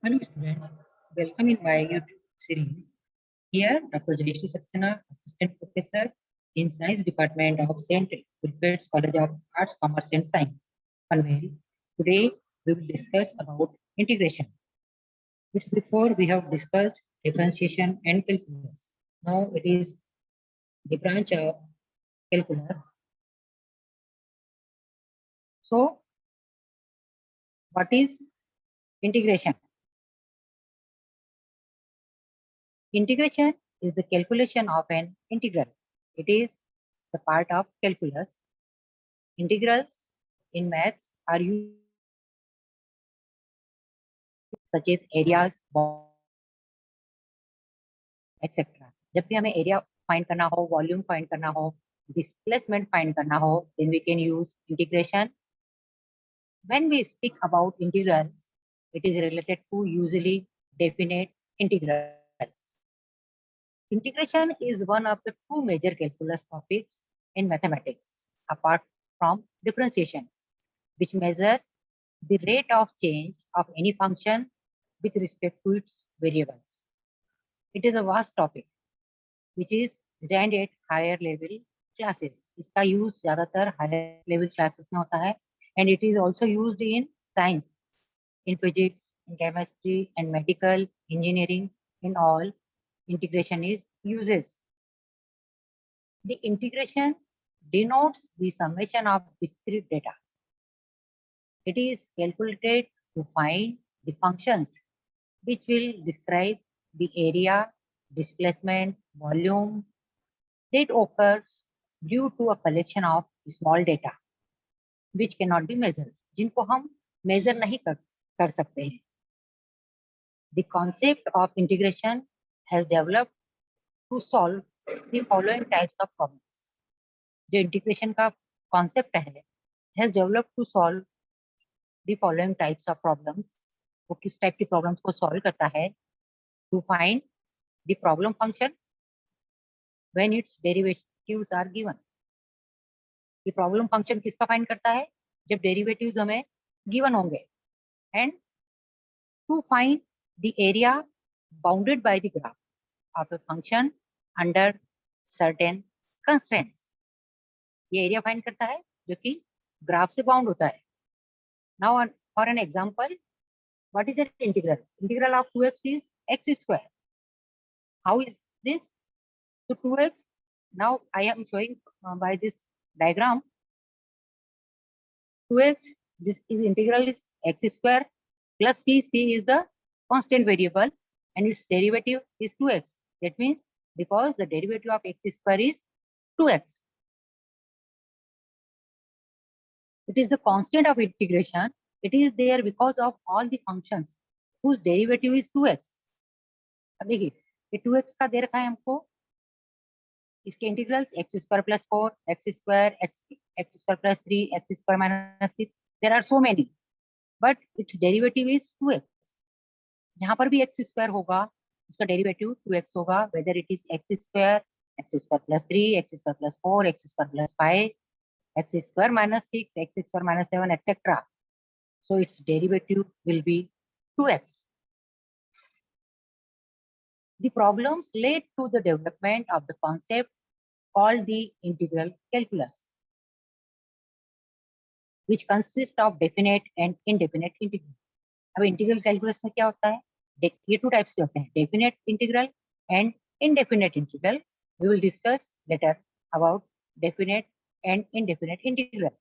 Hello students, welcome in my YouTube series. Here, Dr. Jayashree Saxena, Assistant Professor in Science Department of St. Wilfred's College of Arts, Commerce and Science, Panvel. Today, we will discuss about integration. It's before we have discussed differentiation and calculus. Now it is the branch of calculus. So, what is integration? Integration is the calculation of an integral. It is the part of calculus. Integrals in maths are used such as areas, etc. जब भी हमें area find करना हो, volume find करना हो, displacement find करना हो, then we can use integration. When we speak about integrals, it is related to usually definite integrals. Integration is one of the two major calculus topics in mathematics, apart from differentiation, which measure the rate of change of any function with respect to its variables. It is a vast topic which is designed at higher level classes. इसका use ज़्यादातर higher level classes में होता है, and it is also used in science, in physics, in chemistry, and medical engineering. In all, integration is uses. The integration denotes the summation of discrete data. It is calculated to find the functions which will describe the area, displacement, volume that occurs due to a collection of small data which cannot be measured, जिनको हम measure नहीं कर सकते हैं. The concept of integration has developed to solve the following types of problems. जो integration का concept है, has developed to solve the following types of problems. वो किस टाइप की प्रॉब्लम्स को सॉल्व करता है? To find the problem function when its derivatives are given. ये प्रॉब्लम फंक्शन किसका फाइंड करता है? जब डेरिवेटिव्स हमें गिवन होंगे. And to find the area bounded by the graph of a function under certain constraints. ये एरिया फाइंड करता है जो कि ग्राफ से बाउंड होता है. Now for an example, what is an integral? Integral of 2x is x square. How is this? So 2x, now I am showing by this diagram, 2x, this is integral is x square plus c is the constant variable and its derivative is 2x. That means because the derivative of x square is 2x. It is the constant of integration. It is there because of all the functions whose derivative is 2x. अब देखिए ये 2x का दे रखा है हमको. इसके integrals x square plus 4, x square, x square plus 3, x square minus 6. There are so many, but its derivative is 2x. जहां पर भी एक्स स्क्वायर होगा उसका डेरिवेटिव 2x होगा, whether it is x square plus 3, x square plus 4, x square plus 5, x square minus 6, x square minus 7, etcetera. So it's derivative will be 2x. The problems led to the development of the concept called the integral calculus, which consists of definite and indefinite integral. अब integral calculus में क्या होता है? ये two types के होते हैं, definite integral and indefinite integral. We will discuss later about definite and indefinite integral.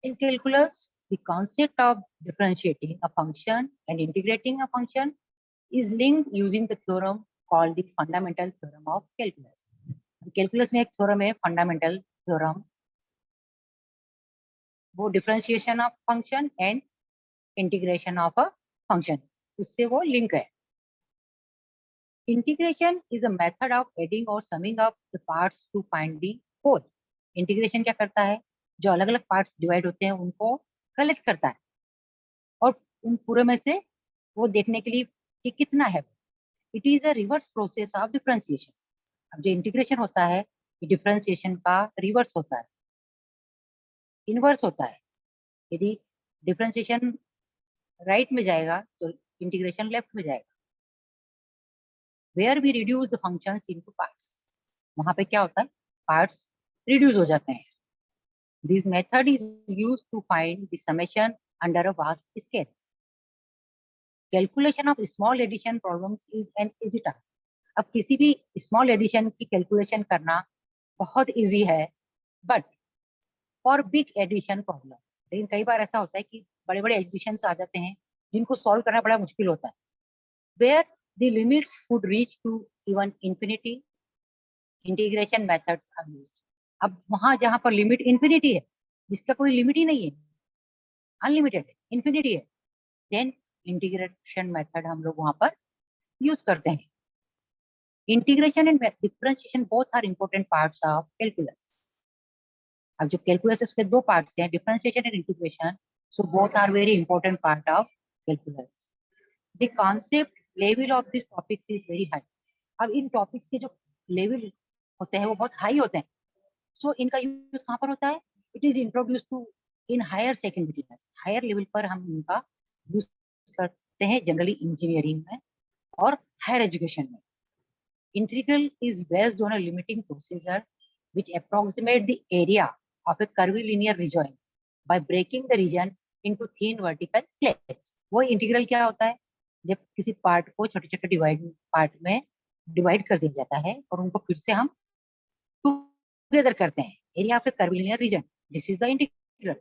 In calculus, the concept of differentiating a function and integrating a function is linked using the theorem called the fundamental theorem of calculus. Calculus में एक theorem है, fundamental theorem. वो differentiation of function and integration of a function, उससे वो link है. Integration is a method of adding और summing up the parts to find the whole. Integration क्या करता है? जो अलग अलग पार्ट्स डिवाइड होते हैं उनको कलेक्ट करता है और उन पूरे में से वो देखने के लिए कि कितना है. It is a reverse process of differentiation. अब जो इंटीग्रेशन होता है ये डिफरेंशिएशन का रिवर्स होता है, इनवर्स होता है. यदि डिफरेंशिएशन राइट में जाएगा तो इंटीग्रेशन लेफ्ट में जाएगा। Where we reduce the functions into parts, वहां पे क्या होता है, पार्ट्स रिड्यूस हो जाते हैं। This method is used to find the summation under a vast scale. Calculation of small addition problems is an easy task. अब किसी भी स्मॉल एडिशन की कैलकुलेशन करना बहुत इजी है, but for big addition problem, लेकिन कई बार ऐसा होता है कि बड़े बड़े एडिशन आ जाते हैं जिनको सॉल्व करना बड़ा मुश्किल होता है। Where the limits could reach to even infinity, integration methods are used. अब वहां जहां पर लिमिट इंफिनिटी है, जिसका कोई लिमिट ही नहीं है, अनलिमिटेड इंफिनिटी है, देन इंटीग्रेशन मेथड हम लोग वहां पर यूज करते हैं। Integration and differentiation both are important parts of calculus. अब जो कैलकुलस है उसके दो पार्ट्स हैं, differentiation and integration, so both are very important part of calculus. The concept level of this topics is very high. अब इन topics के जो लेवल होते हैं वो बहुत हाई होते हैं। सो इनका यूज कहाँ पर होता है, it is introduce to in higher secondary class, higher level पर हम इनका यूज करते हैं, जनरली इंजीनियरिंग में और हायर एजुकेशन में। Integral is based on a limiting procedure which approximate the area of a curvilinear region by breaking the region into thin vertical slabs। वो integral क्या होता है, जब किसी पार्ट को छोटे छोटे डिवाइड पार्ट में डिवाइड कर दिया जाता है और उनको फिर से हम टुगेदर करते हैं, area of a curvilinear region, this is the integral.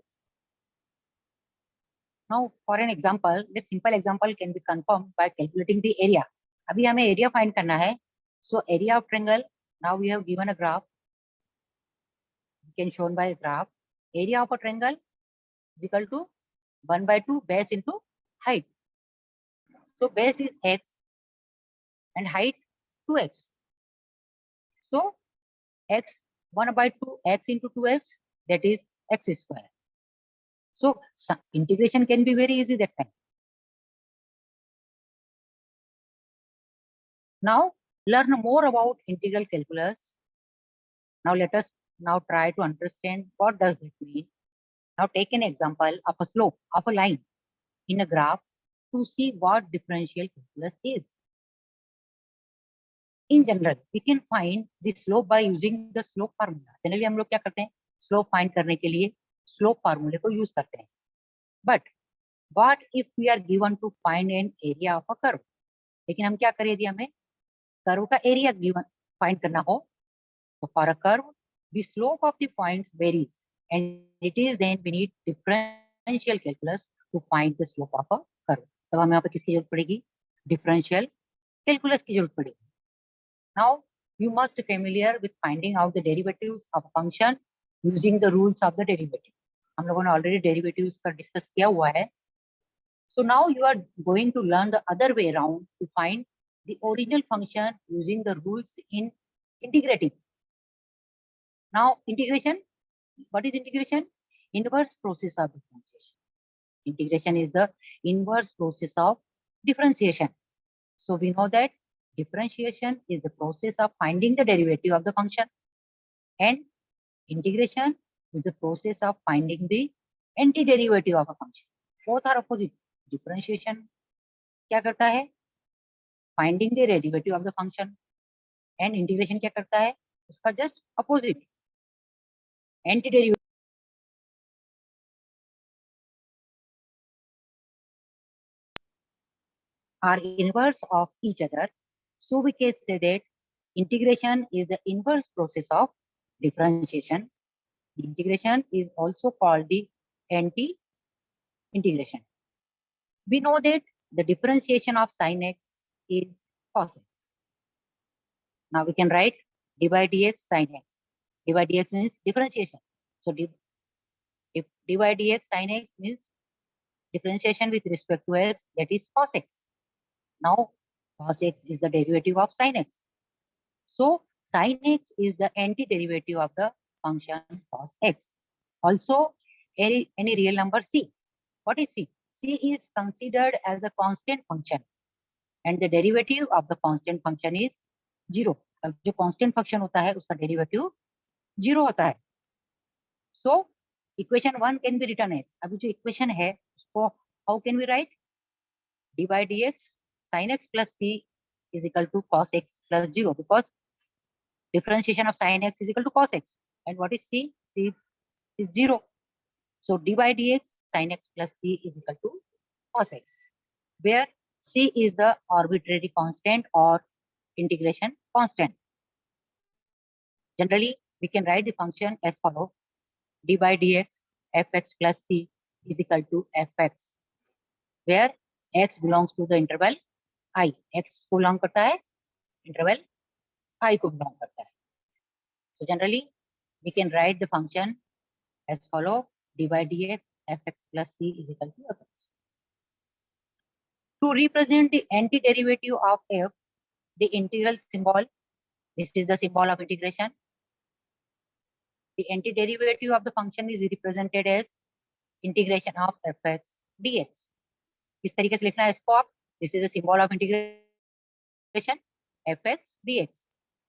Now for an example, this simple example can be confirmed by calculating the area. अभी हमें एरिया फाइंड करना है। So area of triangle, now we have given a graph, can shown by a graph. Area of a triangle is equal to 1 by 2 base into height. So base is x and height 2x. So x 1 by 2 x into 2x, that is x square. So integration can be very easy that time. Now learn more about integral calculus. Now let us now try to understand what does it mean. Now take an example of a slope of a line in a graph to see what differential calculus is. In general, we can find the slope by using the slope formula. Generally हम लोग क्या करते हैं, slope find करने के लिए slope formula को use करते हैं. But what if we are given to find an area of a curve? लेकिन हम क्या करें यदि हमें कर्व का एरिया गिवन फाइंड करना हो, तो for a curve the slope of the points varies and it is then we need differential calculus to find the slope of a curve. तब हमें यहाँ पर किसकी जरूरत पड़ेगी, डिफरेंशियल कैलकुलस की जरूरत पड़ेगी. Now you must be familiar with finding out the derivatives of a function using the rules of the derivative. हम लोगों ने already derivatives पर discuss किया हुआ है. So now you are going to learn the other way around to find the original function using the rules in integrating. Now integration, what is integration? Inverse process of differentiation. Integration is the inverse process of differentiation. So we know that differentiation is the process of finding the derivative of the function and integration is the process of finding the antiderivative of a function. Both are opposite. Differentiation क्या करता है, finding the derivative of the function, and integration क्या करता है, उसका just opposite, antiderivative. Are inverse of each other. So we can say that integration is the inverse process of differentiation. The integration is also called the anti-integration. We know that the differentiation of sin x is cos x. Now we can write dy dx sin x. Dy dx means differentiation. So dy dx sin x means differentiation with respect to x, that is cos x. Now cos x is the derivative of sin x. So sin x is the antiderivative of the function cos x. Also any real number c. What is c? C is considered as a constant function and the derivative of the constant function is 0. जो constant function होता है उसका derivative 0 होता है. So equation 1 can be written as, अभी जो equation है उसको how can we write? d by dx sin x plus c is equal to cos x plus 0, because differentiation of sin x is equal to cos x. And what is c? C is 0. So d by dx sin x plus c is equal to cos x, where c is the arbitrary constant or integration constant. Generally, we can write the function as follows: d by dx fx plus c is equal to fx, where x belongs to the interval I. x को belong करता है interval I को belong करता है. So generally, we can write the function as follow: d by dx fx plus c is equal to fx. To represent the antiderivative of f, the integral symbol, this is the symbol of integration. The antiderivative of the function is represented as integration of fx dx. इस तरीके से लिखना है इसको आप. This is the symbol of integration fx dx.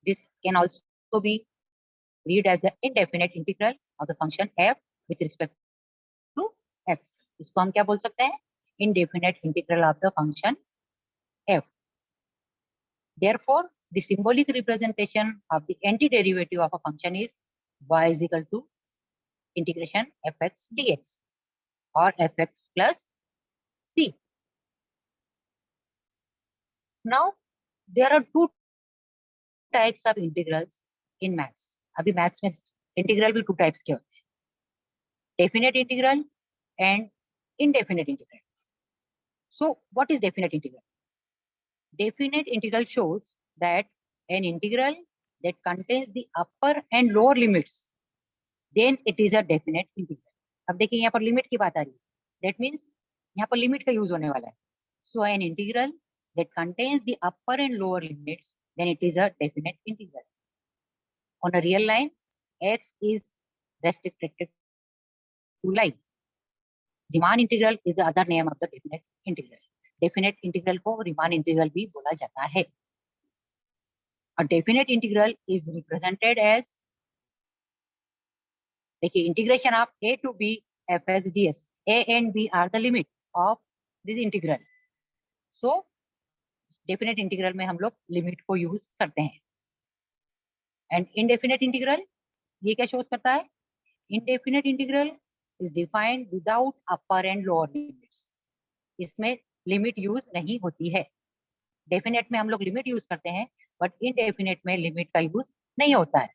This can also be read as the indefinite integral of the function f with respect to x. इसको हम क्या बोल सकते हैं? Indefinite integral of the function f. Therefore, the symbolic representation of the antiderivative of a function is y is equal to integration fx dx or fx plus c. Now, there are two types of integrals in maths. अभी maths में integral भी two types के होते हैं: definite integral and indefinite integral. So, what is definite integral? Definite integral shows that an integral that contains the upper and lower limits, then it is a definite integral. अब देखिए यहाँ पर limit की बात आ रही है. That means यहाँ पर लिमिट का यूज होने वाला है. So an integral that contains the upper and lower limits, then it is a definite integral. On a real line, x is restricted to line. Riemann integral is the other name of the definite integral. Definite integral को Riemann integral भी बोला जाता है. A definite integral is represented as, देखिए, integration of a to b fx ds. A and b are the limit of this integral. So definite integral में हम लोग limit को यूज करते हैं. एंड indefinite integral ये क्या शोज करता है? Indefinite integral is defined without upper and lower limits. इसमें लिमिट यूज नहीं होती है. डेफिनेट में हम लोग लिमिट यूज करते हैं, बट इनडेफिनेट में लिमिट का यूज नहीं होता है.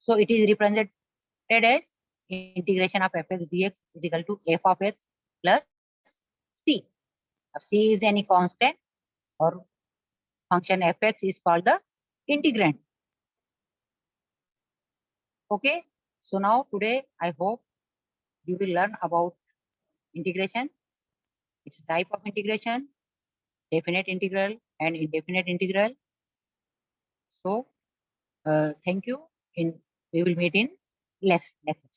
So it is represented as integration of f x d x is equal to f of x plus c. अब सी इज एनी कांस्टेंट और function f x is called the integrand. Okay, so now today I hope you will learn about integration, its type of integration, definite integral and indefinite integral. So thank you. We will meet in next lecture.